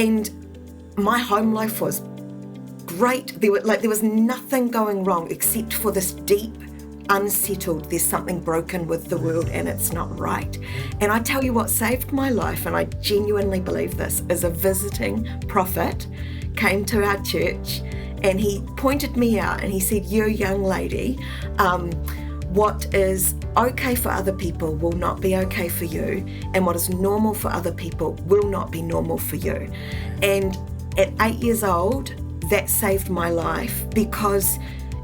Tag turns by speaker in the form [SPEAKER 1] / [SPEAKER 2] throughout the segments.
[SPEAKER 1] And my home life was great. There was nothing going wrong except for this deep, unsettled, there's something broken with the world and it's not right. And I tell you what saved my life, and I genuinely believe this, is a visiting prophet came to our church and he pointed me out and he said, "You young lady, what is okay for other people will not be okay for you, and what is normal for other people will not be normal for you." And at 8 years old, that saved my life because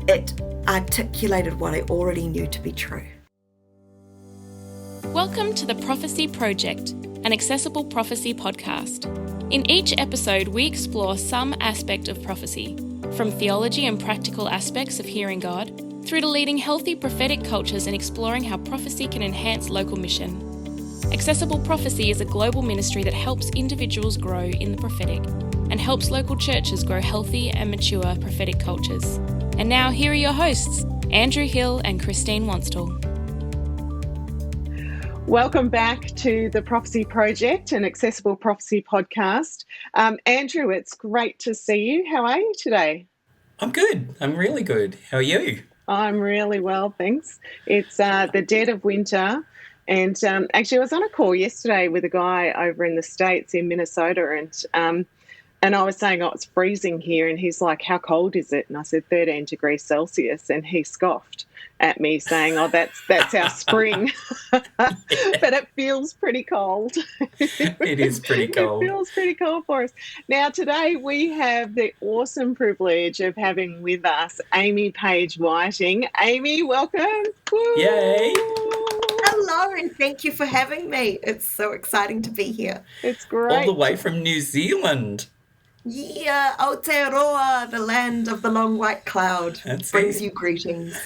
[SPEAKER 1] it articulated what I already knew to be true.
[SPEAKER 2] Welcome to the Prophecy Project, an accessible prophecy podcast. In each episode, we explore some aspect of prophecy, from theology and practical aspects of hearing God, through to leading healthy prophetic cultures and exploring how prophecy can enhance local mission. Accessible Prophecy is a global ministry that helps individuals grow in the prophetic and helps local churches grow healthy and mature prophetic cultures. And now, here are your hosts, Andrew Hill and Christine Wanstall.
[SPEAKER 3] Welcome back to the Prophecy Project, an accessible prophecy podcast. Andrew, it's great to see you. How are you today?
[SPEAKER 4] I'm good. I'm really good. How are you?
[SPEAKER 3] I'm really well, thanks. It's the dead of winter. And actually, I was on a call yesterday with a guy over in the States in Minnesota, and I was saying, "Oh, it's freezing here." And he's like, "How cold is it?" And I said, 13 degrees Celsius. And he scoffed at me saying, "Oh, that's our spring." But it feels pretty cold.
[SPEAKER 4] It is pretty cold.
[SPEAKER 3] It feels pretty cold for us. Now, today we have the awesome privilege of having with us Amy Page Whiting. Amy, welcome. Woo!
[SPEAKER 4] Yay.
[SPEAKER 1] Hello, and thank you for having me. It's so exciting to be here.
[SPEAKER 3] It's great.
[SPEAKER 4] All the way from New Zealand.
[SPEAKER 1] Yeah, Aotearoa, the land of the long white cloud, brings you greetings.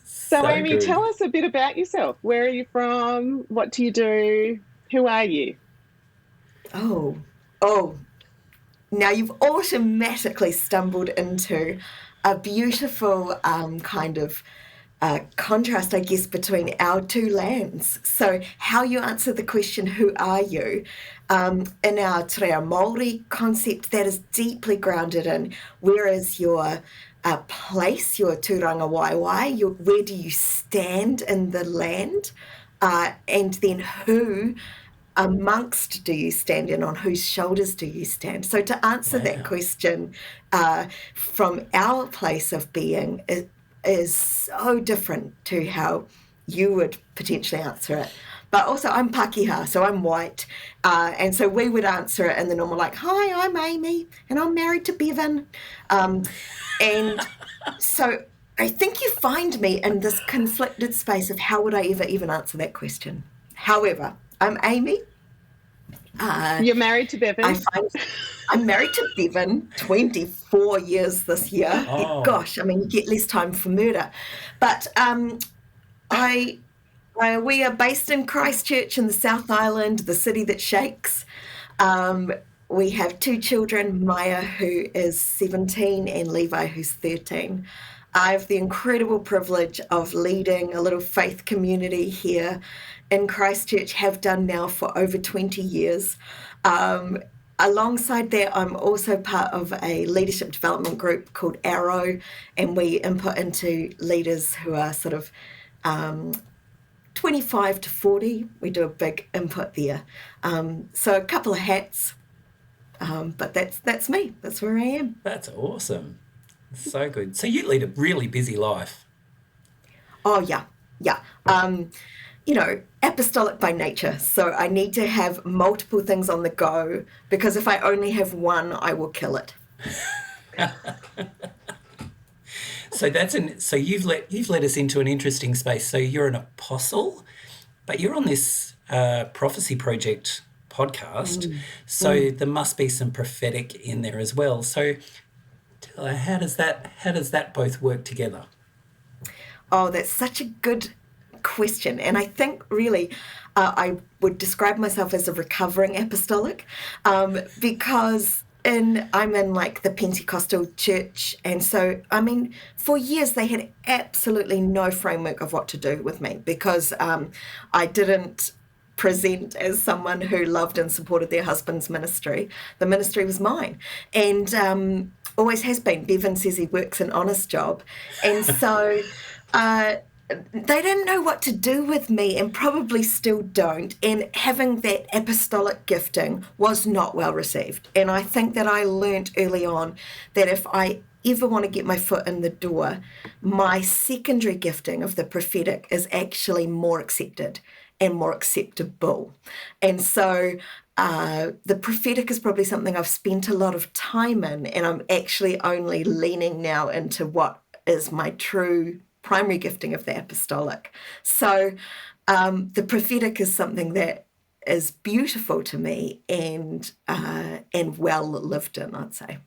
[SPEAKER 3] So Amy,
[SPEAKER 4] good.
[SPEAKER 3] Tell us a bit about yourself. Where are you from? What do you do? Who are you?
[SPEAKER 1] Oh. Now you've automatically stumbled into a beautiful kind of contrast, I guess, between our two lands. So how you answer the question, who are you? In our Te Reo Māori concept, that is deeply grounded in where is your place, your tūranga waiwai, where do you stand in the land, and then who amongst do you stand in, on whose shoulders do you stand? So to answer that question from our place of being is so different to how you would potentially answer it. But also I'm Pākehā, so I'm white. And so we would answer it in the normal, like, "Hi, I'm Amy, and I'm married to Bevan." And so I think you find me in this conflicted space of how would I ever even answer that question. However, I'm Amy.
[SPEAKER 3] You're married to Bevan?
[SPEAKER 1] I'm married to Bevan, 24 years this year.
[SPEAKER 4] Oh.
[SPEAKER 1] Gosh, I mean, you get less time for murder. But we are based in Christchurch in the South Island, the city that shakes. We have two children, Maya, who is 17, and Levi, who's 13. I have the incredible privilege of leading a little faith community here in Christchurch, have done now for over 20 years. Alongside that, I'm also part of a leadership development group called Enrol, and we input into leaders who are sort of 25 to 40. We do a big input there. So a couple of hats, but that's me. That's where I am.
[SPEAKER 4] That's awesome. So good. So you lead a really busy life.
[SPEAKER 1] Oh, yeah. Apostolic by nature. So I need to have multiple things on the go, because if I only have one, I will kill it.
[SPEAKER 4] So you've led us into an interesting space. So you're an apostle, but you're on this Prophecy Project podcast. So there must be some prophetic in there as well. So how does that both work together?
[SPEAKER 1] Oh, that's such a good question. And I think really I would describe myself as a recovering apostolic, because I'm in like the Pentecostal church. And so, I mean, for years they had absolutely no framework of what to do with me, because I didn't present as someone who loved and supported their husband's ministry, the ministry was mine. And always has been. Bevan says he works an honest job. And so they didn't know what to do with me, and probably still don't. And having that apostolic gifting was not well received. And I think that I learnt early on that if I ever want to get my foot in the door, my secondary gifting of the prophetic is actually more accepted and more acceptable. And so the prophetic is probably something I've spent a lot of time in, and I'm actually only leaning now into what is my true primary gifting of the apostolic. So the prophetic is something that is beautiful to me and well lived in, I'd say.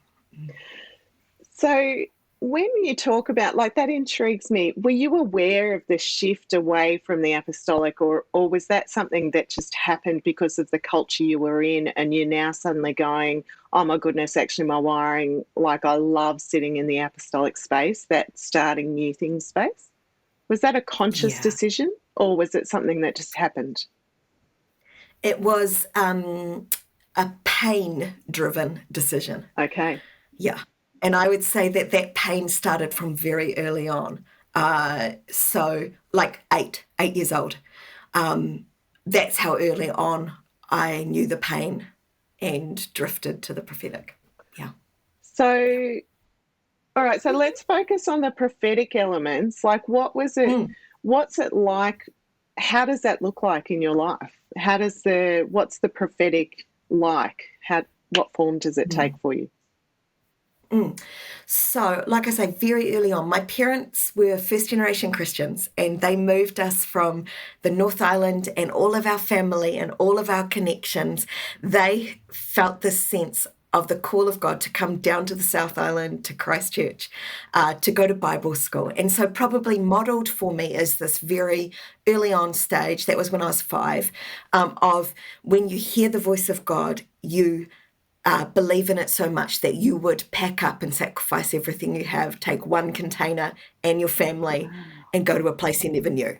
[SPEAKER 3] So when you talk about, like, that intrigues me, were you aware of the shift away from the apostolic, or was that something that just happened because of the culture you were in, and you're now suddenly going, oh my goodness, actually my wiring, like, I love sitting in the apostolic space, that starting new things space? Was that a conscious decision, or was it something that just happened?
[SPEAKER 1] It was a pain-driven decision.
[SPEAKER 3] Okay.
[SPEAKER 1] Yeah. And I would say that that pain started from very early on. So like 8 years old. That's how early on I knew the pain and drifted to the prophetic. Yeah.
[SPEAKER 3] So, all right, so let's focus on the prophetic elements. Like, what was it, what's it like, how does that look like in your life? What's the prophetic like? What form does it take for you?
[SPEAKER 1] So, like I say, very early on, my parents were first-generation Christians, and they moved us from the North Island, and all of our family and all of our connections, they felt this sense of the call of God to come down to the South Island, to Christchurch, to go to Bible school. And so probably modelled for me is this very early on stage, that was when I was 5, of when you hear the voice of God, you believe in it so much that you would pack up and sacrifice everything you have, take one container and your family, and go to a place you never knew.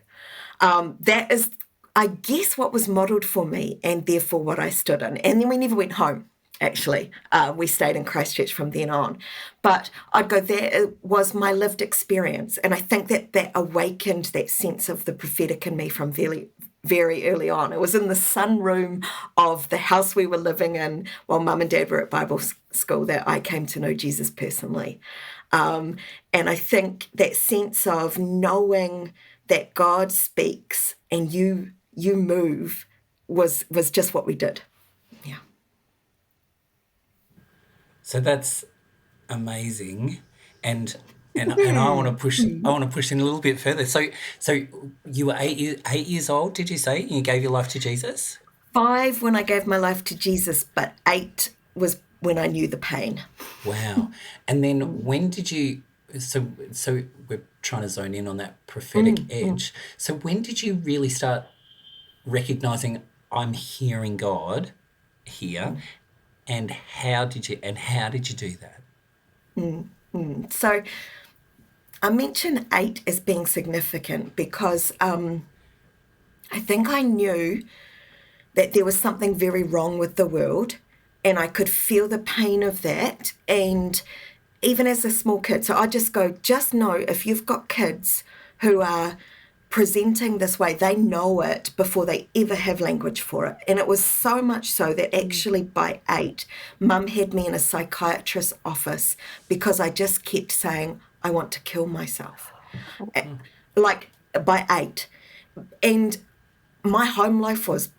[SPEAKER 1] That is, I guess, what was modelled for me, and therefore what I stood in. And then we never went home, actually. We stayed in Christchurch from then on. But I'd go, that was my lived experience. And I think that awakened that sense of the prophetic in me from very early on. It was in the sunroom of the house we were living in while Mum and Dad were at Bible school that I came to know Jesus personally. And I think that sense of knowing that God speaks and you move was just what we did. Yeah.
[SPEAKER 4] So that's amazing. And I want to push. I want to push in a little bit further. So you were 8 years old, did you say? And you gave your life to Jesus?
[SPEAKER 1] 5 when I gave my life to Jesus, but 8 was when I knew the pain.
[SPEAKER 4] Wow. And then when did you? So we're trying to zone in on that prophetic edge. So when did you really start recognizing I'm hearing God here, and how did you do that?
[SPEAKER 1] So I mention 8 as being significant because I think I knew that there was something very wrong with the world, and I could feel the pain of that. And even as a small kid, so I just know if you've got kids who are presenting this way, they know it before they ever have language for it. And it was so much so that actually by 8, Mum had me in a psychiatrist's office because I just kept saying, I want to kill myself. Like by 8. And my home life was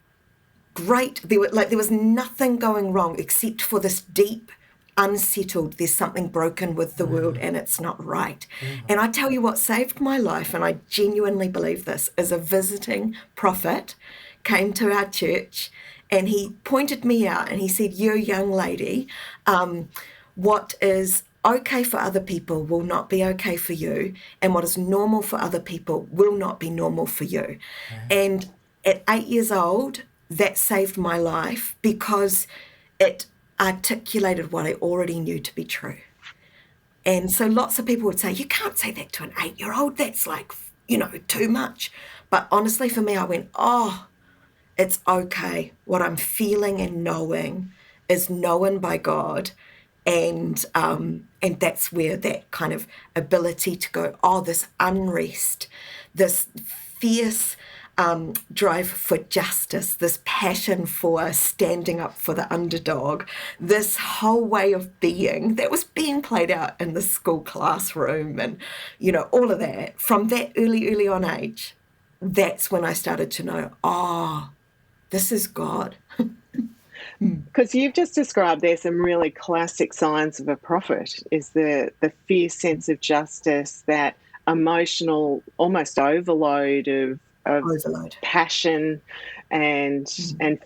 [SPEAKER 1] great. There was nothing going wrong except for this deep, unsettled, there's something broken with the world and it's not right. And I tell you what saved my life, and I genuinely believe this, is a visiting prophet came to our church and he pointed me out and he said, you young lady, what is okay for other people will not be okay for you, and what is normal for other people will not be normal for you. And at 8 years old, that saved my life because it articulated what I already knew to be true. And so lots of people would say, you can't say that to an 8-year-old, that's like, too much. But honestly, for me, I went, It's okay. What I'm feeling and knowing is known by God, and that's where that kind of ability to go, oh, this unrest, this fierce drive for justice, this passion for standing up for the underdog, this whole way of being that was being played out in the school classroom, and all of that from that early on age. That's when I started to know, oh, this is God.
[SPEAKER 3] Because you've just described there some really classic signs of a prophet, is the fierce sense of justice, that emotional almost overload of
[SPEAKER 1] Overload.
[SPEAKER 3] passion and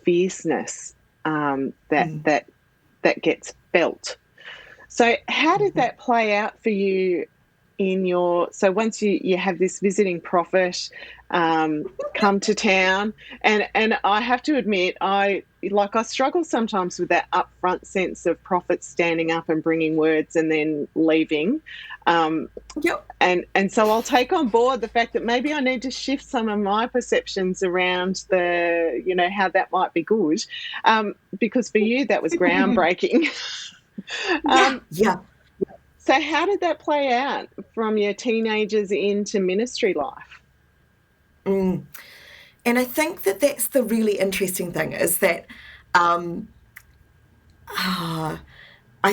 [SPEAKER 3] fierceness that gets felt. So how did that play out for you so once you have this visiting prophet come to town, and I have to admit, I struggle sometimes with that upfront sense of prophets standing up and bringing words and then leaving.
[SPEAKER 1] Yep.
[SPEAKER 3] And so I'll take on board the fact that maybe I need to shift some of my perceptions around how that might be good, because for you that was groundbreaking.
[SPEAKER 1] Yeah.
[SPEAKER 3] So how did that play out from your teenagers into ministry life?
[SPEAKER 1] And I think that that's the really interesting thing, is that I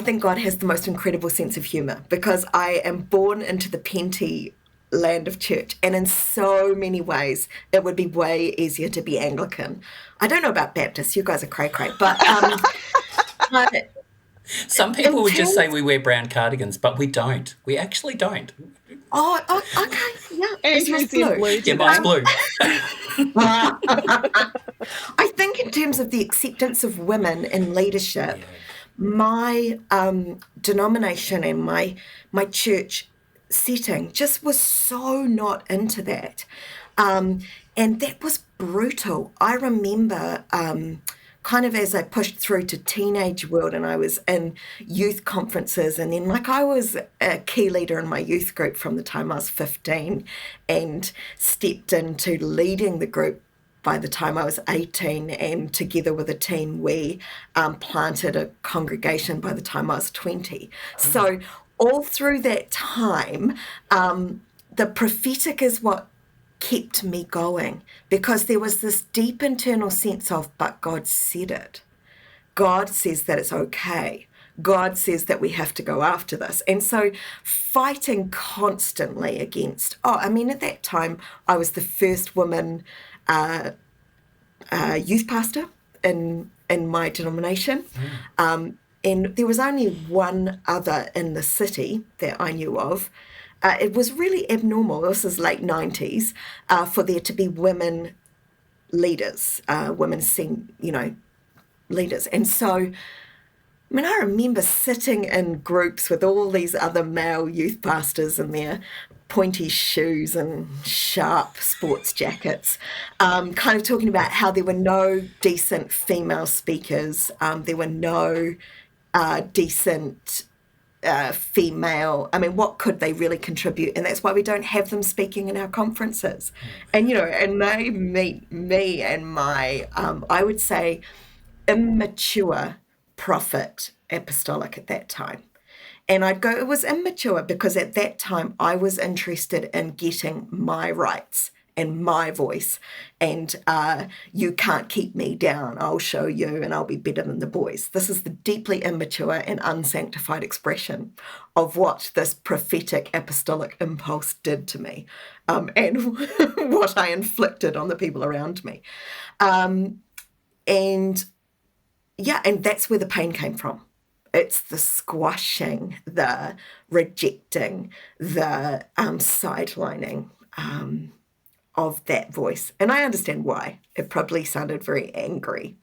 [SPEAKER 1] think God has the most incredible sense of humour, because I am born into the Penty land of church, and in so many ways it would be way easier to be Anglican. I don't know about Baptists, you guys are cray-cray, but
[SPEAKER 4] some people would just say we wear brown cardigans, but we don't. We actually don't.
[SPEAKER 1] Oh, okay, yeah.
[SPEAKER 3] Andrew's in blue.
[SPEAKER 4] Yeah, mine's blue.
[SPEAKER 1] I think in terms of the acceptance of women in leadership, my denomination and my church setting just was so not into that. And that was brutal. I remember kind of as I pushed through to teenage world, and I was in youth conferences, and then I was a key leader in my youth group from the time I was 15, and stepped into leading the group by the time I was 18, and together with a team we planted a congregation by the time I was 20. So all through that time, the prophetic is what kept me going, because there was this deep internal sense of, but God said it. God says that it's okay. God says that we have to go after this. And so fighting constantly against, at that time I was the first woman youth pastor in my denomination. And there was only one other in the city that I knew of. It was really abnormal. This is late 90s, for there to be women leaders, leaders. And so, I remember sitting in groups with all these other male youth pastors in their pointy shoes and sharp sports jackets, kind of talking about how there were no decent female speakers, there were no decent female, what could they really contribute? And that's why we don't have them speaking in our conferences. And, and they meet me and my, I would say, immature prophet apostolic at that time. And I'd go, it was immature because at that time I was interested in getting my rights and my voice, and you can't keep me down. I'll show you and I'll be better than the boys. This is the deeply immature and unsanctified expression of what this prophetic apostolic impulse did to me, and what I inflicted on the people around me. And that's where the pain came from. It's the squashing, the rejecting, the sidelining of that voice. And I understand why. It probably sounded very angry.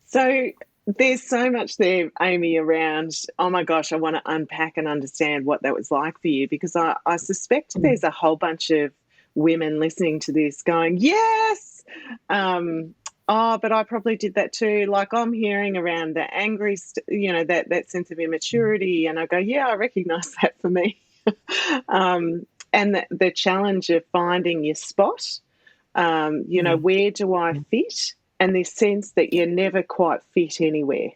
[SPEAKER 3] So there's so much there, Amy, around, oh my gosh, I want to unpack and understand what that was like for you, because I suspect there's a whole bunch of women listening to this going, yes, but I probably did that too. Like, I'm hearing around the angry, that sense of immaturity, and I go, yeah, I recognise that for me. And and the challenge of finding your spot. Where do I fit? And this sense that you never quite fit anywhere.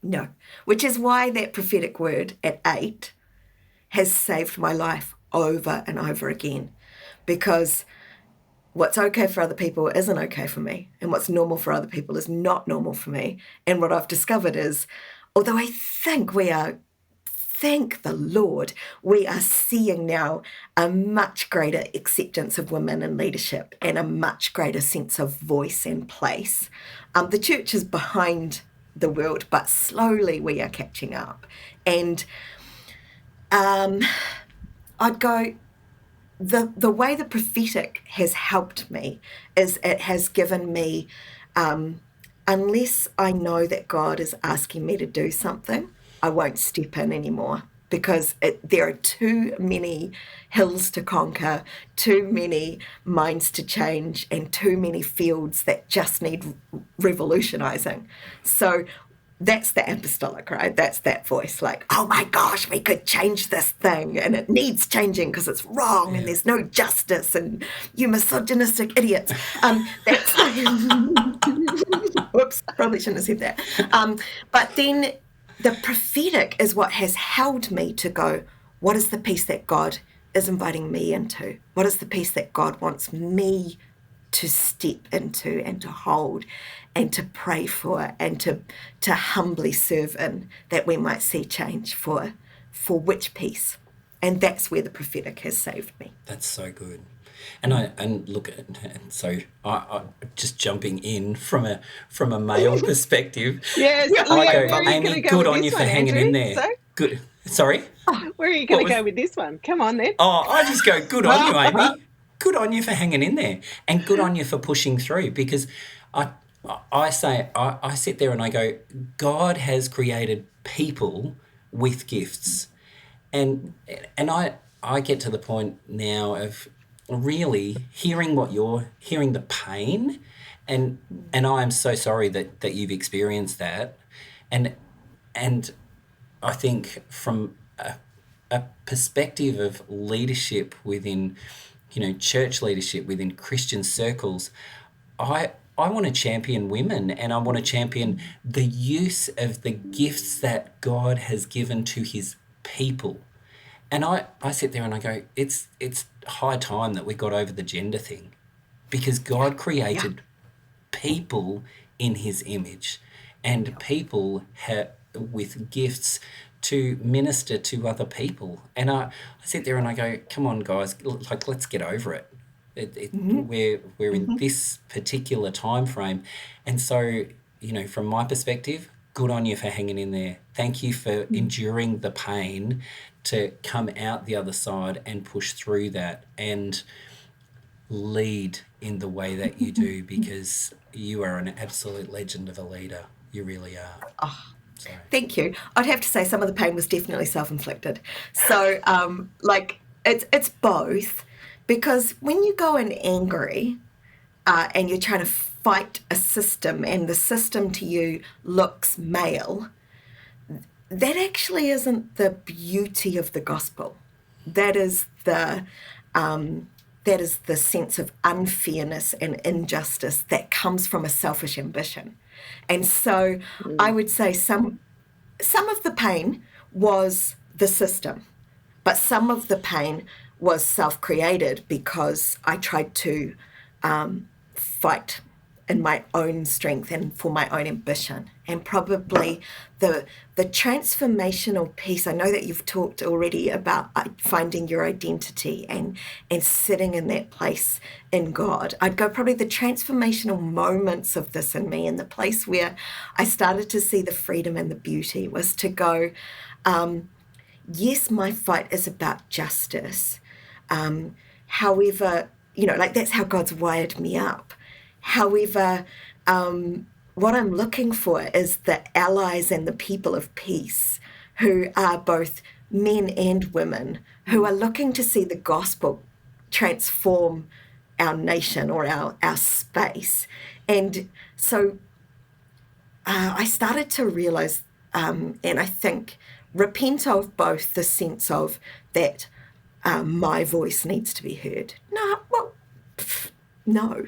[SPEAKER 1] No. Which is why that prophetic word at 8 has saved my life over and over again, because what's okay for other people isn't okay for me, and what's normal for other people is not normal for me. And what I've discovered is, although I think thank the Lord, we are seeing now a much greater acceptance of women in leadership and a much greater sense of voice and place. The church is behind the world, but slowly we are catching up. And I'd go, the way the prophetic has helped me is it has given me, unless I know that God is asking me to do something, I won't step in anymore, because there are too many hills to conquer, too many minds to change, and too many fields that just need revolutionizing. So that's the apostolic, right? That's that voice like, oh my gosh, we could change this thing and it needs changing because it's wrong and there's no justice and you misogynistic idiots. That's whoops, probably shouldn't have said that. But then the prophetic is what has held me to go, what is the peace that God is inviting me into? What is the peace that God wants me to step into and to hold and to pray for and to humbly serve in, that we might see change for which peace? And that's where the prophetic has saved me.
[SPEAKER 4] That's so good. And look at, and so I just jumping in from a male perspective.
[SPEAKER 3] Yes,
[SPEAKER 4] I
[SPEAKER 3] Leo,
[SPEAKER 4] go, Amy, good on you for hanging in there.
[SPEAKER 3] So?
[SPEAKER 4] Good. Sorry?
[SPEAKER 3] Where are you going to go with this one? Come on then.
[SPEAKER 4] Oh, I just go, good on you, Amy. Good on you for hanging in there, and good on you for pushing through, because I sit there and I go, God has created people with gifts, and I get to the point now of really hearing what you're hearing, the pain, and I am so sorry that you've experienced that, and I think from a perspective of leadership within, church leadership within Christian circles, I want to champion women, and I want to champion the use of the gifts that God has given to his people. And I sit there and I go, it's high time that we got over the gender thing, because God created people in his image, and people with gifts to minister to other people. And I sit there and I go, come on, guys, let's get over it. We're in this particular time frame. And so, from my perspective, good on you for hanging in there. Thank you for enduring the pain to come out the other side and push through that and lead in the way that you do, because you are an absolute legend of a leader. You really are.
[SPEAKER 1] Oh, thank you. I'd have to say some of the pain was definitely self-inflicted. So, it's both, because when you go in angry and you're trying to fight a system, and the system to you looks male, that actually isn't the beauty of the gospel. That is the sense of unfairness and injustice that comes from a selfish ambition. And so I would say some of the pain was the system, but some of the pain was self-created, because I tried to fight in my own strength and for my own ambition. And probably the transformational piece, I know that you've talked already about finding your identity and sitting in that place in God. I'd go probably the transformational moments of this in me, and the place where I started to see the freedom and the beauty was to go, yes, my fight is about justice. However, that's how God's wired me up. However, what I'm looking for is the allies and the people of peace, who are both men and women, who are looking to see the gospel transform our nation or our space. And so I started to realize, and I think repent of both the sense of that my voice needs to be heard. No.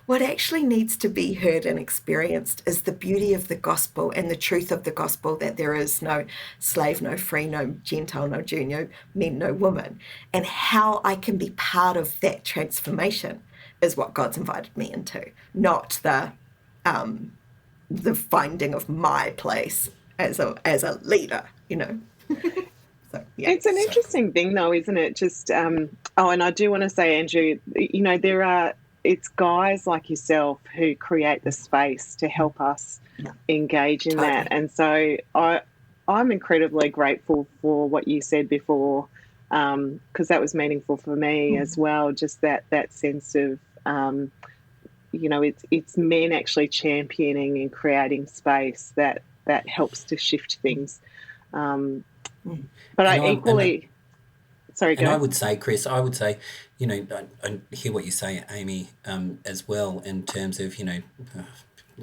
[SPEAKER 1] What actually needs to be heard and experienced is the beauty of the gospel and the truth of the gospel, that there is no slave, no free, no Gentile, no Jew, no men, no woman. And how I can be part of that transformation is what God's invited me into, not the finding of my place as a leader, So, yeah.
[SPEAKER 3] It's an interesting thing, though, isn't it? Just and I do want to say, Andrew, it's guys like yourself who create the space to help us engage in that, and so I'm incredibly grateful for what you said before, because that was meaningful for me as well. Just that sense of it's men actually championing and creating space that helps to shift things. But sorry, go.
[SPEAKER 4] And I would say, Chris, I hear what you say, Amy, as well, in terms of,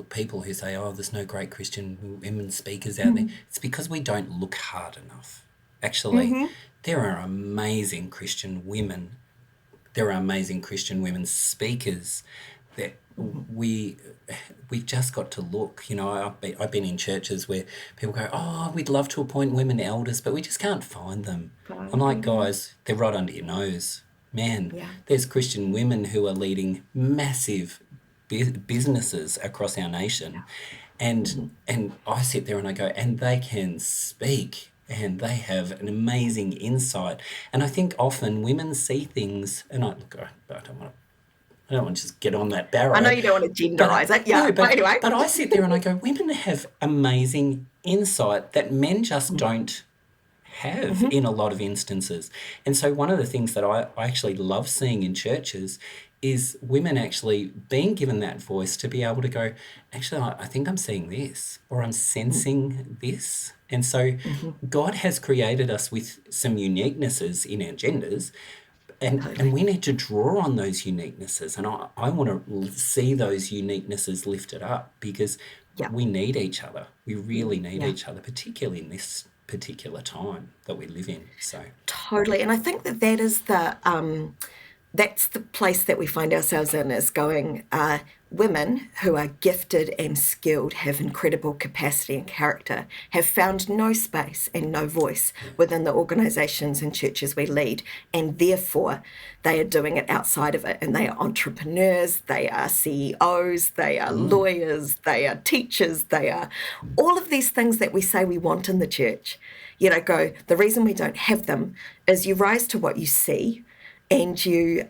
[SPEAKER 4] people who say, oh, there's no great Christian women speakers out there. It's because we don't look hard enough. Actually, there are amazing Christian women. There are amazing Christian women speakers that we've just got to look. I've been in churches where people go, oh, we'd love to appoint women elders, but we just can't find them. I'm like, guys, they're right under your nose. Man, there's Christian women who are leading massive businesses across our nation. And I sit there and I go, and they can speak and they have an amazing insight. And I think often women see things, and I don't want to just get on that barrow.
[SPEAKER 1] I know you don't want to genderize it. Yeah,
[SPEAKER 4] but
[SPEAKER 1] anyway.
[SPEAKER 4] But I sit there and I go, women have amazing insight that men just don't have in a lot of instances. And so one of the things that I actually love seeing in churches is women actually being given that voice to be able to go, actually, I think I'm seeing this, or I'm sensing this. And so God has created us with some uniquenesses in our genders, and we need to draw on those uniquenesses. And I want to see those uniquenesses lifted up, because we need each other. We really need each other, particularly in this particular time that we live in. So
[SPEAKER 1] totally. And I think that is that's the place that we find ourselves in, is going, women who are gifted and skilled, have incredible capacity and character, have found no space and no voice within the organisations and churches we lead, and therefore they are doing it outside of it. And they are entrepreneurs, they are CEOs, they are lawyers, they are teachers, they are all of these things that we say we want in the church. The reason we don't have them is you rise to what you see, and whoever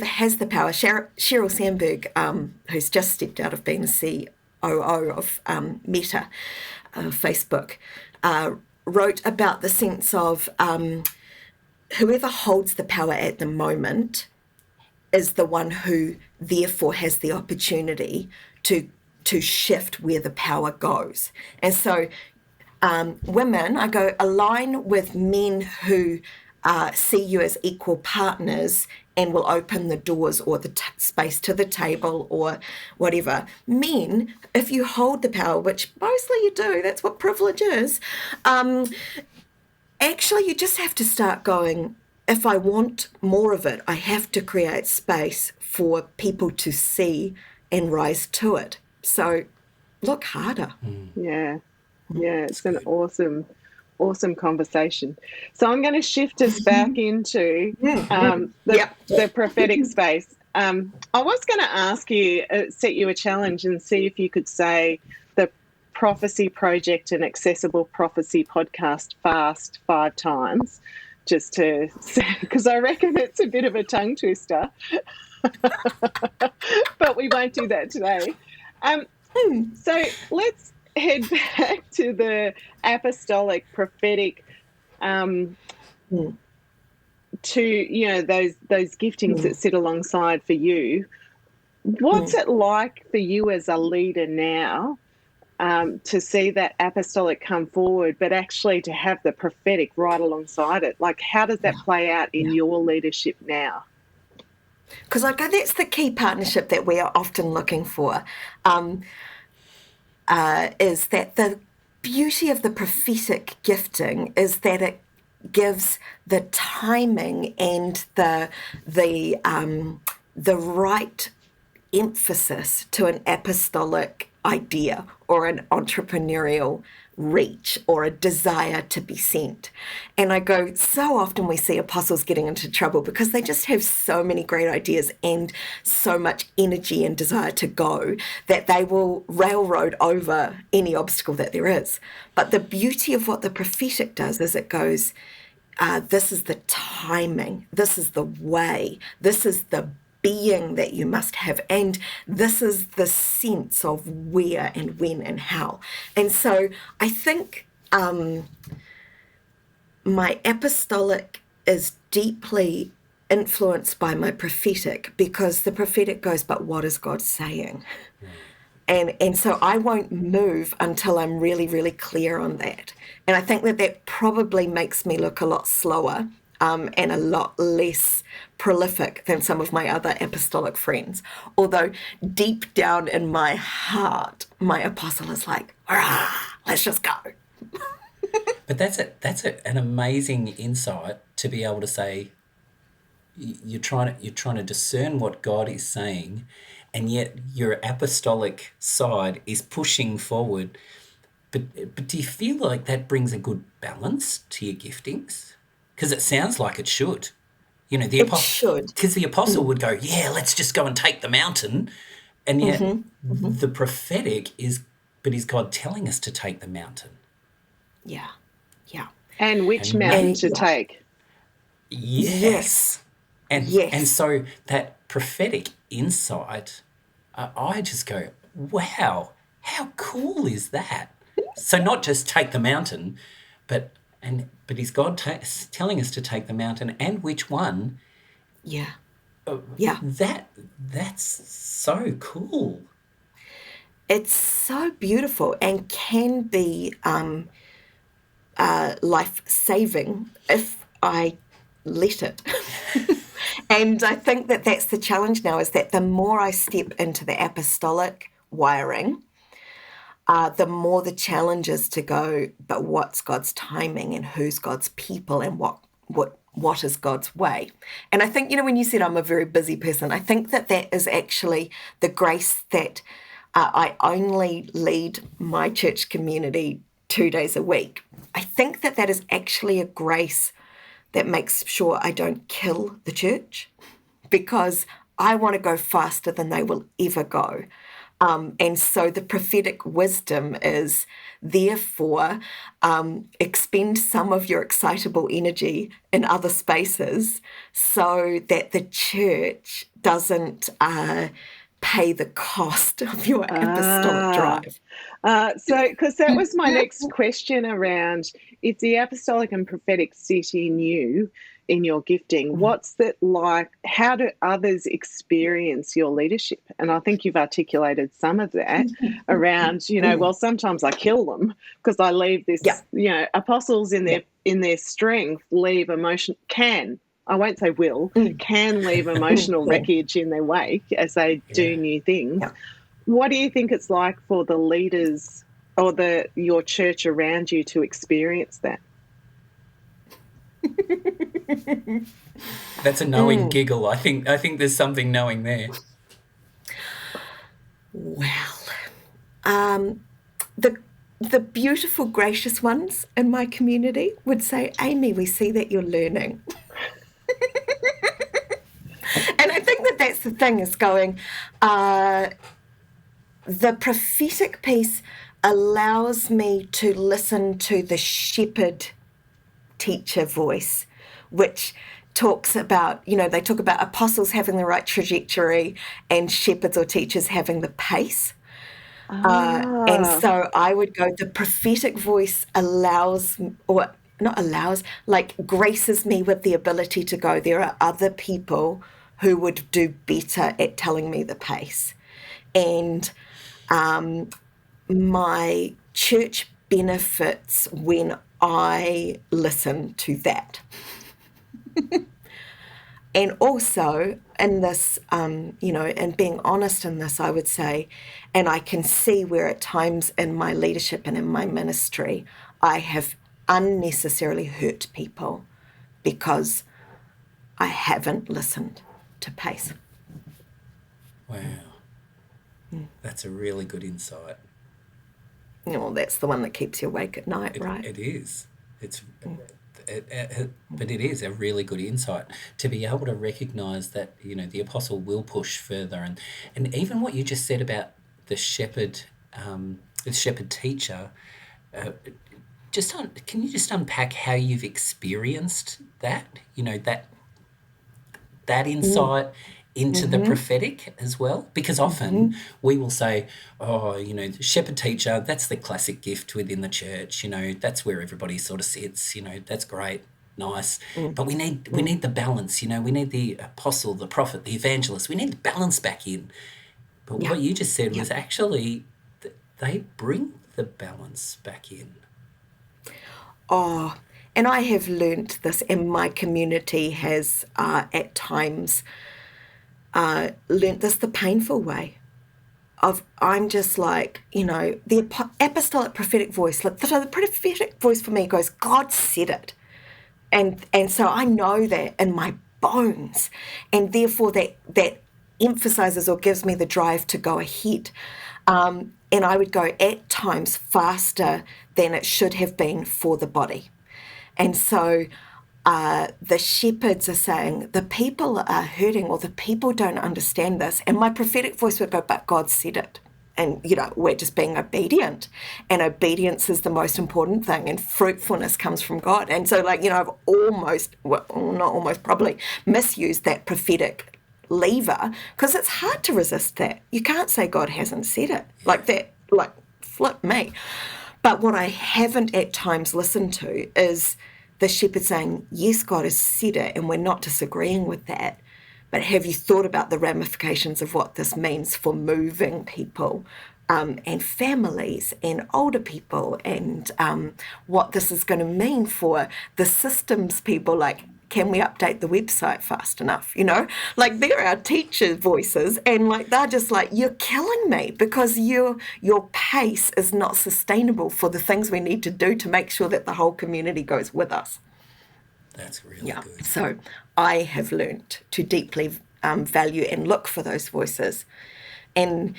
[SPEAKER 1] has the power. Sheryl Sandberg, who's just stepped out of being the COO of Meta, Facebook, wrote about the sense of whoever holds the power at the moment is the one who therefore has the opportunity to shift where the power goes. And so women, I go, align with men who see you as equal partners and will open the doors or the space to the table or whatever. Men, if you hold the power, which mostly you do, that's what privilege is, actually you just have to start going, if I want more of it, I have to create space for people to see and rise to it. So look harder.
[SPEAKER 3] Yeah, it's an awesome conversation. So I'm going to shift us back into the prophetic space. I was going to ask you, set you a challenge and see if you could say the Prophecy Project and Accessible Prophecy podcast fast 5 times, just to say, because I reckon it's a bit of a tongue twister. But we won't do that today. So let's head back to the apostolic prophetic, to those giftings that sit alongside for you. What's it like for you as a leader now, to see that apostolic come forward, but actually to have the prophetic right alongside it? Like, how does that play out in your leadership now?
[SPEAKER 1] Because that's the key partnership that we are often looking for. is that the beauty of the prophetic gifting is that it gives the timing and the right emphasis to an apostolic idea or an entrepreneurial reach or a desire to be sent. And I go, so often we see apostles getting into trouble because they just have so many great ideas and so much energy and desire to go that they will railroad over any obstacle that there is. But the beauty of what the prophetic does is it goes, this is the timing, this is the way, this is the being that you must have, and this is the sense of where and when and how. And so I think my apostolic is deeply influenced by my prophetic, because the prophetic goes, but what is God saying? And so I won't move until I'm really, really clear on that. And I think that probably makes me look a lot slower and a lot less prolific than some of my other apostolic friends. Although deep down in my heart, my apostle is like, let's just go.
[SPEAKER 4] But that's an amazing insight to be able to say, you're trying to discern what God is saying, and yet your apostolic side is pushing forward. But do you feel like that brings a good balance to your giftings? Because it sounds like it should. You know, the apostle, because the apostle would go, yeah, let's just go and take the mountain. And yet the prophetic is God telling us to take the mountain?
[SPEAKER 1] Yeah.
[SPEAKER 3] And which mountain to take?
[SPEAKER 4] Yes. And so that prophetic insight, I just go, wow, how cool is that? So not just take the mountain, but is God telling us to take the mountain, and which one?
[SPEAKER 1] Yeah.
[SPEAKER 4] That's so cool.
[SPEAKER 1] It's so beautiful and can be life-saving if I let it. And I think that that's the challenge now, is that the more I step into the apostolic wiring, the more the challenge is to go, but what's God's timing and who's God's people and what is God's way? And I think, when you said I'm a very busy person, I think that is actually the grace that I only lead my church community 2 days a week. I think that is actually a grace that makes sure I don't kill the church, because I want to go faster than they will ever go. And so the prophetic wisdom is, therefore, expend some of your excitable energy in other spaces so that the church doesn't pay the cost of your apostolic drive.
[SPEAKER 3] Because that was my next question around, if the apostolic and prophetic sit in you, in your gifting, what's that like? How do others experience your leadership? And I think you've articulated some of that around, well, sometimes I kill them because I leave this, apostles in their strength leave emotion, I won't say will, can leave emotional wreckage in their wake as they do new things. Yeah. What do you think it's like for the leaders or your church around you to experience that?
[SPEAKER 4] That's a knowing giggle. I think there's something knowing there.
[SPEAKER 1] Well, the beautiful, gracious ones in my community would say, Amy, we see that you're learning. And I think that's the thing, is going, the prophetic piece allows me to listen to the shepherd teacher voice, which talks about, they talk about apostles having the right trajectory and shepherds or teachers having the pace. And so I would go, the prophetic voice graces me with the ability to go, there are other people who would do better at telling me the pace. And my church benefits when I listen to that. And also in this, and being honest in this, I would say, and I can see where at times in my leadership and in my ministry, I have unnecessarily hurt people because I haven't listened to pace.
[SPEAKER 4] Wow. That's a really good insight.
[SPEAKER 1] Well, that's the one that keeps you awake at night, right?
[SPEAKER 4] It is. But it is a really good insight to be able to recognise that, the apostle will push further. And even what you just said about the shepherd teacher, can you just unpack how you've experienced that, that insight into the prophetic as well? Because often we will say, the shepherd teacher, that's the classic gift within the church, that's where everybody sort of sits, that's great, nice. But we need the balance, we need the apostle, the prophet, the evangelist, we need the balance back in. But what you just said was actually they bring the balance back in.
[SPEAKER 1] Oh, and I have learnt this, and my community has at times learnt this the painful way of, I'm just like, the apostolic prophetic voice, like the prophetic voice for me goes, God said it. And so I know that in my bones, and therefore that emphasizes or gives me the drive to go ahead. And I would go at times faster than it should have been for the body. And so the shepherds are saying, the people are hurting, or the people don't understand this. And my prophetic voice would go, but God said it. And, we're just being obedient. And obedience is the most important thing. And fruitfulness comes from God. And so, I've probably misused that prophetic lever, because it's hard to resist that. You can't say God hasn't said it like that, flip me. But what I haven't at times listened to is the shepherd saying, yes, God has said it, and we're not disagreeing with that. But have you thought about the ramifications of what this means for moving people and families and older people, and what this is going to mean for the systems people? Like, can we update the website fast enough? They're our teachers' voices, and they're just like, you're killing me, because your pace is not sustainable for the things we need to do to make sure that the whole community goes with us.
[SPEAKER 4] That's really good.
[SPEAKER 1] So I have learnt to deeply value and look for those voices. And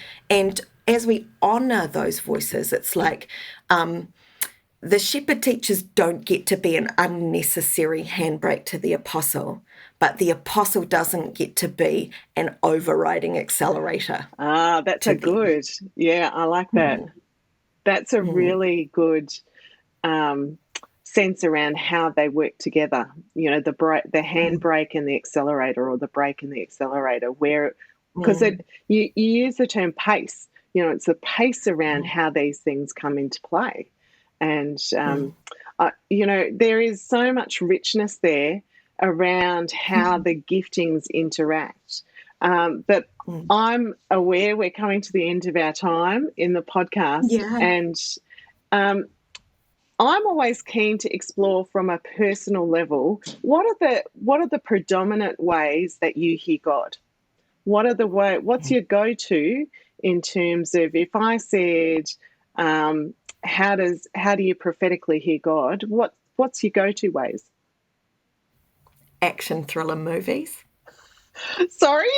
[SPEAKER 1] as we honour those voices, it's like the shepherd teachers don't get to be an unnecessary handbrake to the apostle, but the apostle doesn't get to be an overriding accelerator.
[SPEAKER 3] That's a good. Yeah, I like that. That's a really good sense around how they work together. The handbrake and the accelerator, or the brake and the accelerator, because you use the term pace. It's the pace around how these things come into play. And, there is so much richness there around how the giftings interact. But I'm aware we're coming to the end of our time in the podcast. Yeah. And I'm always keen to explore from a personal level, what are the predominant ways that you hear God? What's your go-to in terms of, if I said, how do you prophetically hear God? What's your go-to ways?
[SPEAKER 1] Action thriller movies.
[SPEAKER 3] Sorry,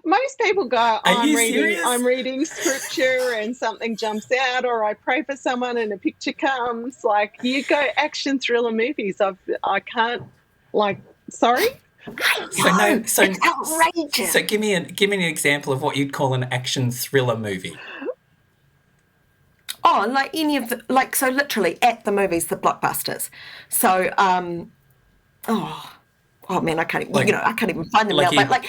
[SPEAKER 3] most people go,
[SPEAKER 4] serious?
[SPEAKER 3] I'm reading scripture and something jumps out, or I pray for someone and a picture comes. Like, you go action thriller movies. I can't, sorry.
[SPEAKER 1] It's outrageous.
[SPEAKER 4] So give me an example of what you'd call an action thriller movie.
[SPEAKER 1] Oh, like any of the, so literally at the movies, the blockbusters. So, oh man, I can't, I can't even find them now. But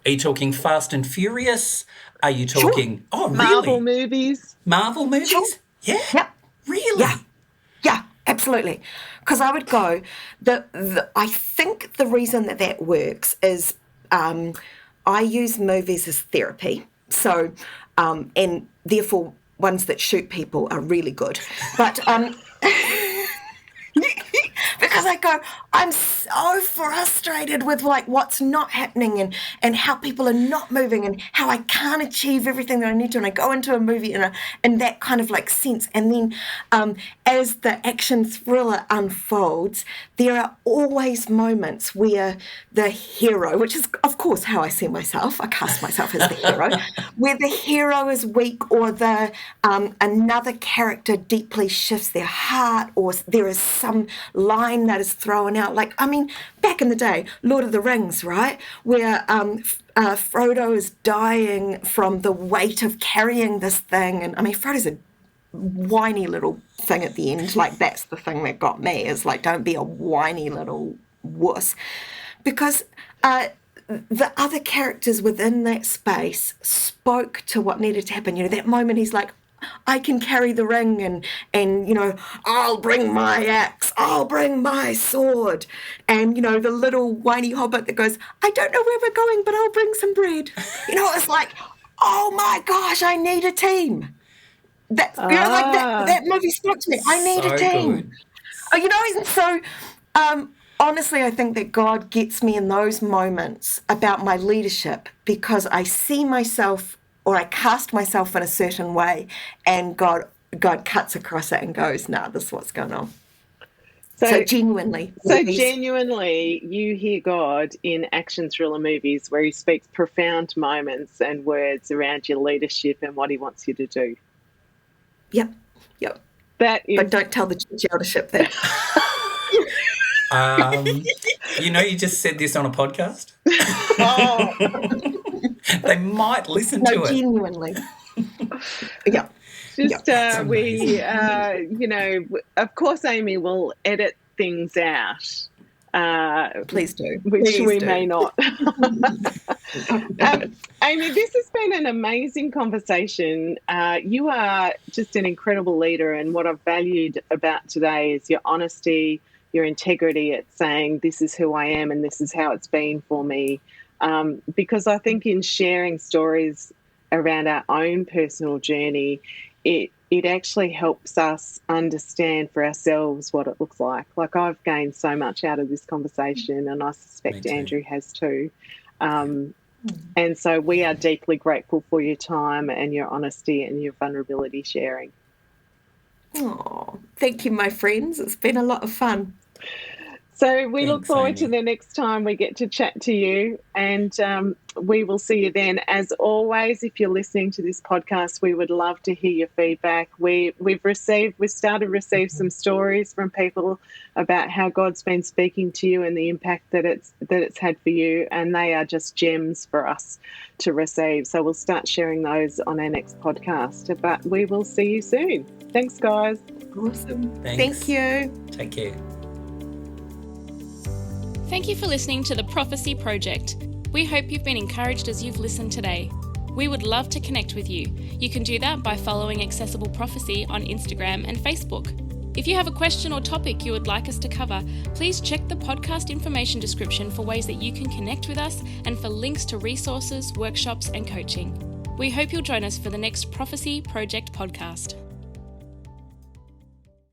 [SPEAKER 4] are you talking Fast and Furious? Are you talking,
[SPEAKER 1] sure.
[SPEAKER 4] Oh, really?
[SPEAKER 3] Marvel movies?
[SPEAKER 1] Sure.
[SPEAKER 4] Yeah.
[SPEAKER 1] Yep.
[SPEAKER 4] Really?
[SPEAKER 1] Yeah, absolutely. Because I would go, I think the reason that works is I use movies as therapy. So, and therefore ones that shoot people are really good. But because because I go, I'm so frustrated with like what's not happening and how people are not moving and how I can't achieve everything that I need to. And I go into a movie in that kind of like sense. And then as the action thriller unfolds, there are always moments where the hero, which is of course how I see myself, I cast myself as the hero, where the hero is weak or the another character deeply shifts their heart, or there is some line that is thrown out. Like, I mean, back in the day, Lord of the Rings, right, where Frodo is dying from the weight of carrying this thing, and I mean, Frodo's a whiny little thing at the end. Like, that's the thing that got me, is like, don't be a whiny little wuss, because the other characters within that space spoke to what needed to happen. You know, that moment he's like, I can carry the ring and you know, I'll bring my axe, I'll bring my sword. And, you know, the little whiny hobbit that goes, I don't know where we're going, but I'll bring some bread. You know, it's like, oh my gosh, I need a team. That, you know, like that movie spoke to me. I need a team. Good. You know, and so honestly, I think that God gets me in those moments about my leadership, because I see myself, or I cast myself in a certain way, and God cuts across it and goes, nah, this is what's going on. So genuinely.
[SPEAKER 3] So genuinely, you hear God in action thriller movies where he speaks profound moments and words around your leadership and what he wants you to do.
[SPEAKER 1] Yep.
[SPEAKER 3] That is...
[SPEAKER 1] But don't tell the church eldership that.
[SPEAKER 4] You know, you just said this on a podcast.
[SPEAKER 3] Oh.
[SPEAKER 4] They might listen to it.
[SPEAKER 1] Genuinely. Yeah.
[SPEAKER 3] Just we, you know, of course, Amy will edit things out.
[SPEAKER 1] Please do.
[SPEAKER 3] Which we may not. Amy, this has been an amazing conversation. You are just an incredible leader, and what I've valued about today is your honesty, your integrity at saying, this is who I am and this is how it's been for me. Because I think in sharing stories around our own personal journey, it actually helps us understand for ourselves what it looks like. Like, I've gained so much out of this conversation, and I suspect Andrew has too. And so we are deeply grateful for your time and your honesty and your vulnerability sharing.
[SPEAKER 1] Oh, thank you, my friends. It's been a lot of fun.
[SPEAKER 3] So we look forward to the next time we get to chat to you, and we will see you then. As always, if you're listening to this podcast, we would love to hear your feedback. We've started to receive some stories from people about how God's been speaking to you and the impact that it's had for you, and they are just gems for us to receive. So we'll start sharing those on our next podcast. But we will see you soon. Thanks, guys.
[SPEAKER 1] Awesome.
[SPEAKER 4] Thanks.
[SPEAKER 1] Thank you.
[SPEAKER 4] Take care.
[SPEAKER 2] Thank you for listening to the Prophecy Project. We hope you've been encouraged as you've listened today. We would love to connect with you. You can do that by following Accessible Prophecy on Instagram and Facebook. If you have a question or topic you would like us to cover, please check the podcast information description for ways that you can connect with us and for links to resources, workshops, and coaching. We hope you'll join us for the next Prophecy Project podcast.